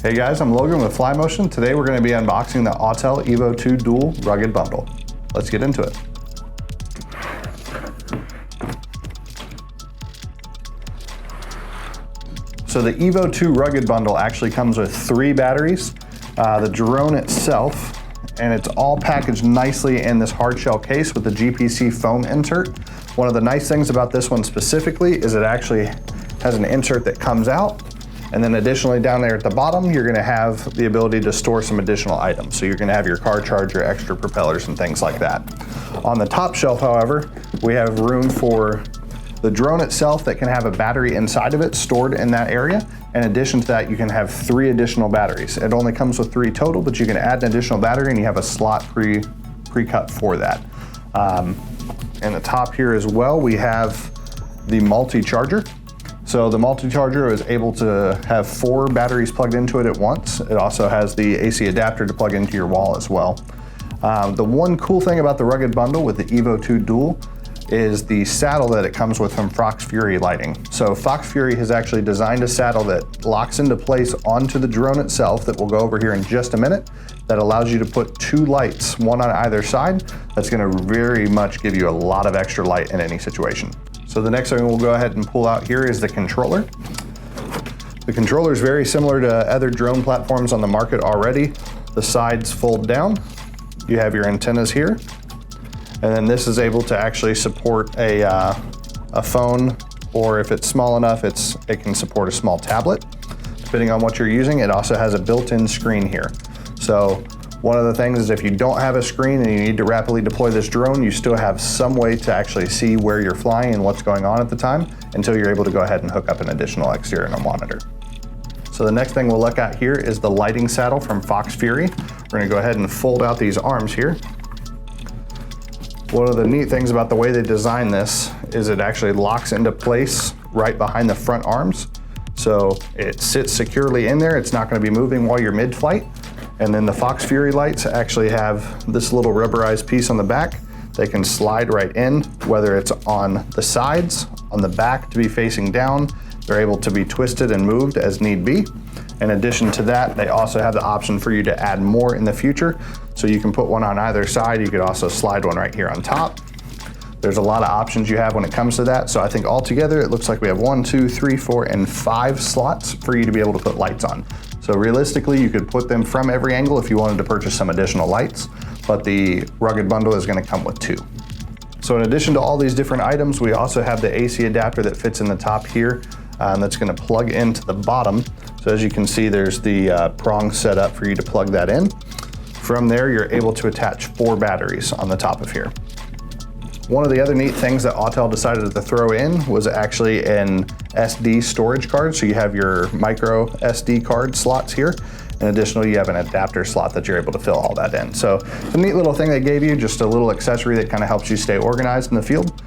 Hey guys, I'm Logan with FLYMOTION. Today we're going to be unboxing the Autel EVO 2 Dual Rugged Bundle. Let's get into it. So the EVO 2 Rugged Bundle actually comes with 3 batteries, the drone itself, and it's all packaged nicely in this hard shell case with the GPC foam insert. One of the nice things about this one specifically is it actually has an insert that comes out. And then additionally down there at the bottom, you're gonna have the ability to store some additional items. So you're gonna have your car charger, extra propellers, and things like that. On the top shelf, however, we have room for the drone itself that can have a battery inside of it stored in that area. In addition to that, you can have 3 additional batteries. It only comes with 3 total, but you can add an additional battery and you have a slot pre-cut for that. In the top here as well, we have the multi-charger. So the multi-charger is able to have 4 batteries plugged into it at once. It also has the AC adapter to plug into your wall as well. The one cool thing about the Rugged Bundle with the EVO 2 Dual is the saddle that it comes with from Fox Fury Lighting. So Fox Fury has actually designed a saddle that locks into place onto the drone itself that we'll go over here in just a minute, that allows you to put 2 lights, one on either side. That's gonna very much give you a lot of extra light in any situation. So the next thing we'll go ahead and pull out here is the controller. The controller is very similar to other drone platforms on the market already. The sides fold down. You have your antennas here. And then this is able to actually support a phone, or if it's small enough, it can support a small tablet. Depending on what you're using, it also has a built-in screen here. So one of the things is if you don't have a screen and you need to rapidly deploy this drone, you still have some way to actually see where you're flying and what's going on at the time until you're able to go ahead and hook up an additional external monitor. So the next thing we'll look at here is the lighting saddle from Fox Fury. We're gonna go ahead and fold out these arms here. One of the neat things about the way they designed this is it actually locks into place right behind the front arms. So it sits securely in there. It's not gonna be moving while you're mid-flight. And then the Fox Fury lights actually have this little rubberized piece on the back. They can slide right in, whether it's on the sides, on the back to be facing down. They're able to be twisted and moved as need be. In addition to that, they also have the option for you to add more in the future. So you can put one on either side. You could also slide one right here on top. There's a lot of options you have when it comes to that. So I think altogether, it looks like we have 1, 2, 3, 4, and 5 slots for you to be able to put lights on. So realistically, you could put them from every angle if you wanted to purchase some additional lights, but the Rugged Bundle is gonna come with 2. So in addition to all these different items, we also have the AC adapter that fits in the top here that's gonna plug into the bottom. So as you can see, there's the prong set up for you to plug that in. From there, you're able to attach 4 batteries on the top of here. One of the other neat things that Autel decided to throw in was actually an SD storage card. So you have your micro SD card slots here. And additionally, you have an adapter slot that you're able to fill all that in. So it's a neat little thing they gave you, just a little accessory that kind of helps you stay organized in the field.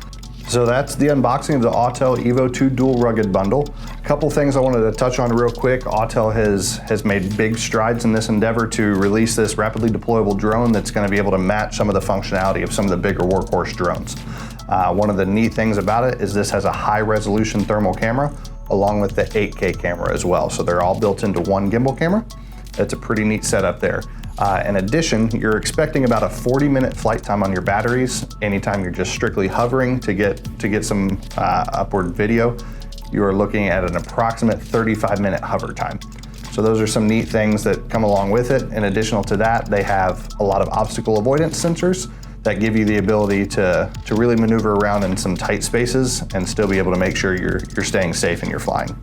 So that's the unboxing of the Autel EVO 2 Dual Rugged Bundle. A couple things I wanted to touch on real quick. Autel has made big strides in this endeavor to release this rapidly deployable drone that's going to be able to match some of the functionality of some of the bigger workhorse drones. One of the neat things about it is this has a high resolution thermal camera along with the 8K camera as well. So they're all built into one gimbal camera. It's a pretty neat setup there. In addition, you're expecting about a 40-minute flight time on your batteries. Anytime you're just strictly hovering to get some upward video, you are looking at an approximate 35-minute hover time. So those are some neat things that come along with it. In addition to that, they have a lot of obstacle avoidance sensors that give you the ability to really maneuver around in some tight spaces and still be able to make sure you're staying safe and you're flying.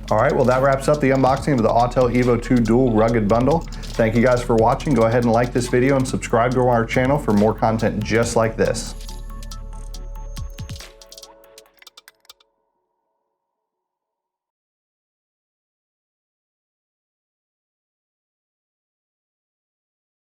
All right, well that wraps up the unboxing of the Autel EVO 2 Dual Rugged Bundle. Thank you guys for watching. Go ahead and like this video and subscribe to our channel for more content just like this.